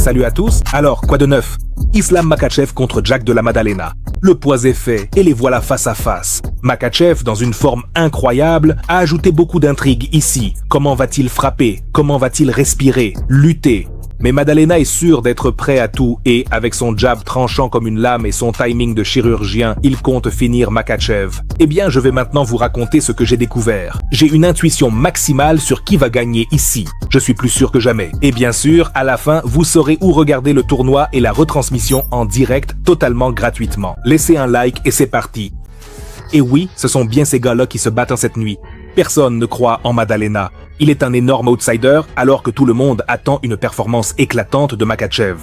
Salut à tous, alors quoi de neuf? Islam Makhachev contre Jack de la Maddalena. Le poids est fait et les voilà face à face. Makhachev, dans une forme incroyable, a ajouté beaucoup d'intrigues ici. Comment va-t-il frapper? Comment va-t-il respirer? Lutter? Mais Maddalena est sûr d'être prêt à tout et, avec son jab tranchant comme une lame et son timing de chirurgien, il compte finir Makhachev. Eh bien, je vais maintenant vous raconter ce que j'ai découvert. J'ai une intuition maximale sur qui va gagner ici. Je suis plus sûr que jamais. Et bien sûr, à la fin, vous saurez où regarder le tournoi et la retransmission en direct totalement gratuitement. Laissez un like et c'est parti. Et oui, ce sont bien ces gars-là qui se battent en cette nuit. Personne ne croit en Maddalena. Il est un énorme outsider alors que tout le monde attend une performance éclatante de Makhachev.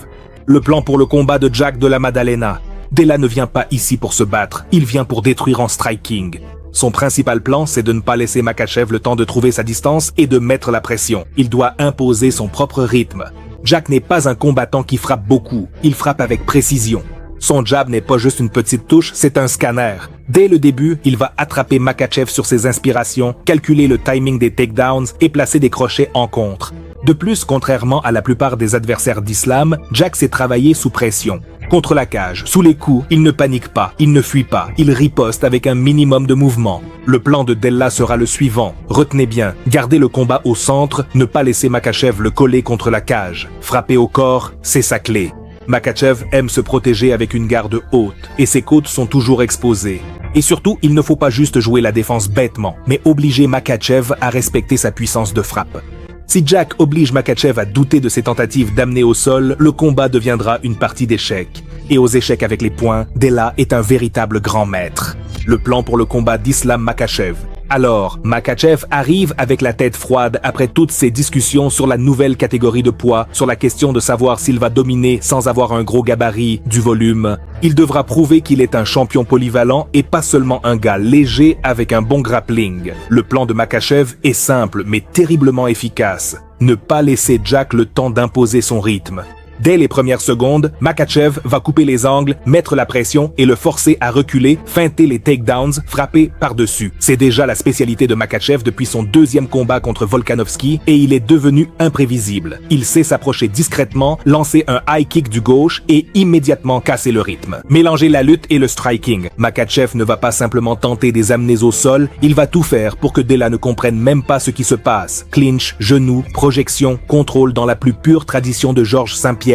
Le plan pour le combat de Jack de la Maddalena. Della ne vient pas ici pour se battre, il vient pour détruire en striking. Son principal plan, c'est de ne pas laisser Makhachev le temps de trouver sa distance et de mettre la pression. Il doit imposer son propre rythme. Jack n'est pas un combattant qui frappe beaucoup, il frappe avec précision. Son jab n'est pas juste une petite touche, c'est un scanner. Dès le début, il va attraper Makhachev sur ses inspirations, calculer le timing des takedowns et placer des crochets en contre. De plus, contrairement à la plupart des adversaires d'Islam, Jack s'est travaillé sous pression. Contre la cage, sous les coups, il ne panique pas, il ne fuit pas, il riposte avec un minimum de mouvement. Le plan de Della sera le suivant. Retenez bien, gardez le combat au centre, ne pas laisser Makhachev le coller contre la cage. Frapper au corps, c'est sa clé. Makhachev aime se protéger avec une garde haute, et ses côtes sont toujours exposées. Et surtout, il ne faut pas juste jouer la défense bêtement, mais obliger Makhachev à respecter sa puissance de frappe. Si Jack oblige Makhachev à douter de ses tentatives d'amener au sol, le combat deviendra une partie d'échecs. Et aux échecs avec les poings, Della est un véritable grand maître. Le plan pour le combat d'Islam Makhachev. Alors, Makhachev arrive avec la tête froide après toutes ces discussions sur la nouvelle catégorie de poids, sur la question de savoir s'il va dominer sans avoir un gros gabarit, du volume. Il devra prouver qu'il est un champion polyvalent et pas seulement un gars léger avec un bon grappling. Le plan de Makhachev est simple mais terriblement efficace. Ne pas laisser Jack le temps d'imposer son rythme. Dès les premières secondes, Makhachev va couper les angles, mettre la pression et le forcer à reculer, feinter les takedowns, frapper par-dessus. C'est déjà la spécialité de Makhachev depuis son deuxième combat contre Volkanovski et il est devenu imprévisible. Il sait s'approcher discrètement, lancer un high kick du gauche et immédiatement casser le rythme. Mélanger la lutte et le striking. Makhachev ne va pas simplement tenter des amener au sol, il va tout faire pour que Della ne comprenne même pas ce qui se passe. Clinch, genou, projection, contrôle dans la plus pure tradition de Georges St-Pierre.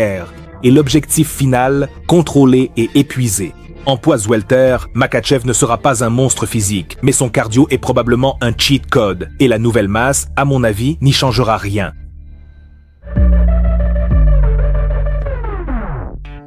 Et l'objectif final, contrôler et épuiser. En poids welter, Makhachev ne sera pas un monstre physique, mais son cardio est probablement un cheat code. Et la nouvelle masse, à mon avis, n'y changera rien.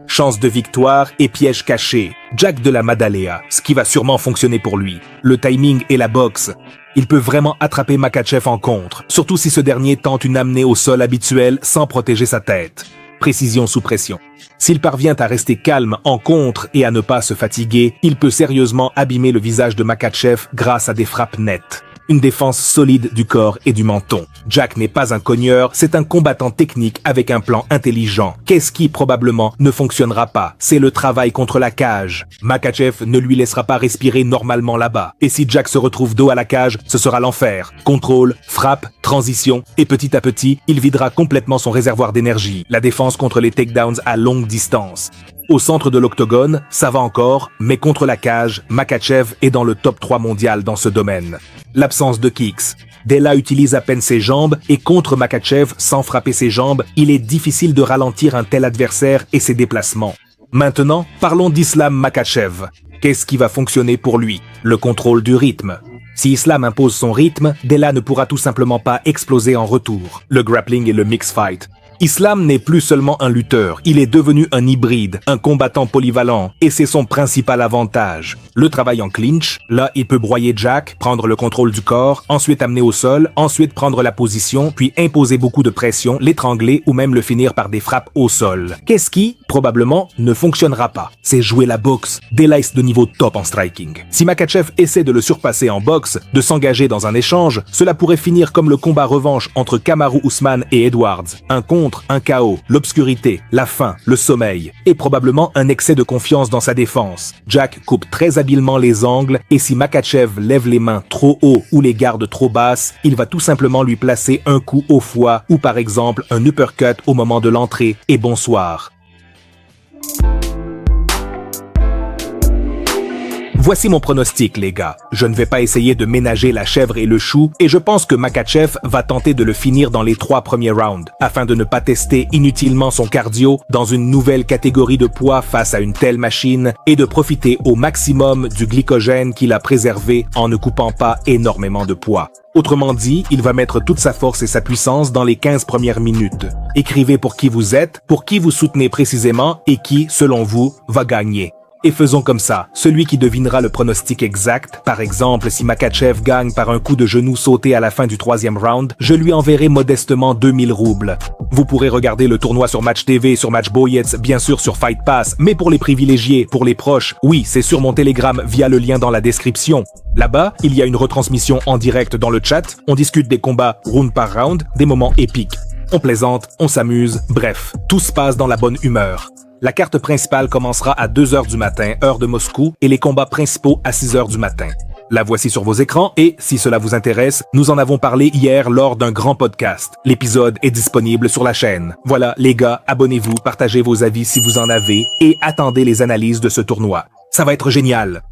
Chance de victoire et piège caché. Jack de la Maddalena, ce qui va sûrement fonctionner pour lui. Le timing et la boxe. Il peut vraiment attraper Makhachev en contre, surtout si ce dernier tente une amenée au sol habituelle sans protéger sa tête. Précision sous pression. S'il parvient à rester calme en contre et à ne pas se fatiguer, il peut sérieusement abîmer le visage de Makhachev grâce à des frappes nettes. Une défense solide du corps et du menton. Jack n'est pas un cogneur, c'est un combattant technique avec un plan intelligent. Qu'est-ce qui probablement ne fonctionnera pas? C'est le travail contre la cage. Makhachev ne lui laissera pas respirer normalement là-bas. Et si Jack se retrouve dos à la cage, ce sera l'enfer. Contrôle, frappe, transition, et petit à petit, il videra complètement son réservoir d'énergie. La défense contre les takedowns à longue distance. Au centre de l'octogone, ça va encore, mais contre la cage, Makhachev est dans le top 3 mondial dans ce domaine. L'absence de kicks. Della utilise à peine ses jambes et contre Makhachev, sans frapper ses jambes, il est difficile de ralentir un tel adversaire et ses déplacements. Maintenant, parlons d'Islam Makhachev. Qu'est-ce qui va fonctionner pour lui? Le contrôle du rythme. Si Islam impose son rythme, Della ne pourra tout simplement pas exploser en retour. Le grappling et le mix fight. Islam n'est plus seulement un lutteur, il est devenu un hybride, un combattant polyvalent, et c'est son principal avantage. Le travail en clinch, là il peut broyer Jack, prendre le contrôle du corps, ensuite amener au sol, ensuite prendre la position, puis imposer beaucoup de pression, l'étrangler ou même le finir par des frappes au sol. Qu'est-ce qui, probablement, ne fonctionnera pas? C'est jouer la boxe. Della est de niveau top en striking. Si Makhachev essaie de le surpasser en boxe, de s'engager dans un échange, cela pourrait finir comme le combat revanche entre Kamaru Usman et Edwards. Un contre contre, un chaos, l'obscurité, la faim, le sommeil et probablement un excès de confiance dans sa défense. Jack coupe très habilement les angles et si Makhachev lève les mains trop haut ou les garde trop basses, il va tout simplement lui placer un coup au foie ou par exemple un uppercut au moment de l'entrée et bonsoir. Voici mon pronostic, les gars. Je ne vais pas essayer de ménager la chèvre et le chou, et je pense que Makhachev va tenter de le finir dans les 3 premiers rounds, afin de ne pas tester inutilement son cardio dans une nouvelle catégorie de poids face à une telle machine, et de profiter au maximum du glycogène qu'il a préservé en ne coupant pas énormément de poids. Autrement dit, il va mettre toute sa force et sa puissance dans les 15 premières minutes. Écrivez pour qui vous êtes, pour qui vous soutenez précisément, et qui, selon vous, va gagner. Et faisons comme ça. Celui qui devinera le pronostic exact, par exemple si Makhachev gagne par un coup de genou sauté à la fin du 3e round, je lui enverrai modestement 2000 roubles. Vous pourrez regarder le tournoi sur Match TV, sur Match Boyets, bien sûr sur Fight Pass, mais pour les privilégiés, pour les proches, oui, c'est sur mon Telegram via le lien dans la description. Là-bas, il y a une retransmission en direct dans le chat, on discute des combats round par round, des moments épiques. On plaisante, on s'amuse, bref, tout se passe dans la bonne humeur. La carte principale commencera à 2h du matin, heure de Moscou, et les combats principaux à 6h du matin. La voici sur vos écrans et, si cela vous intéresse, nous en avons parlé hier lors d'un grand podcast. L'épisode est disponible sur la chaîne. Voilà, les gars, abonnez-vous, partagez vos avis si vous en avez et attendez les analyses de ce tournoi. Ça va être génial.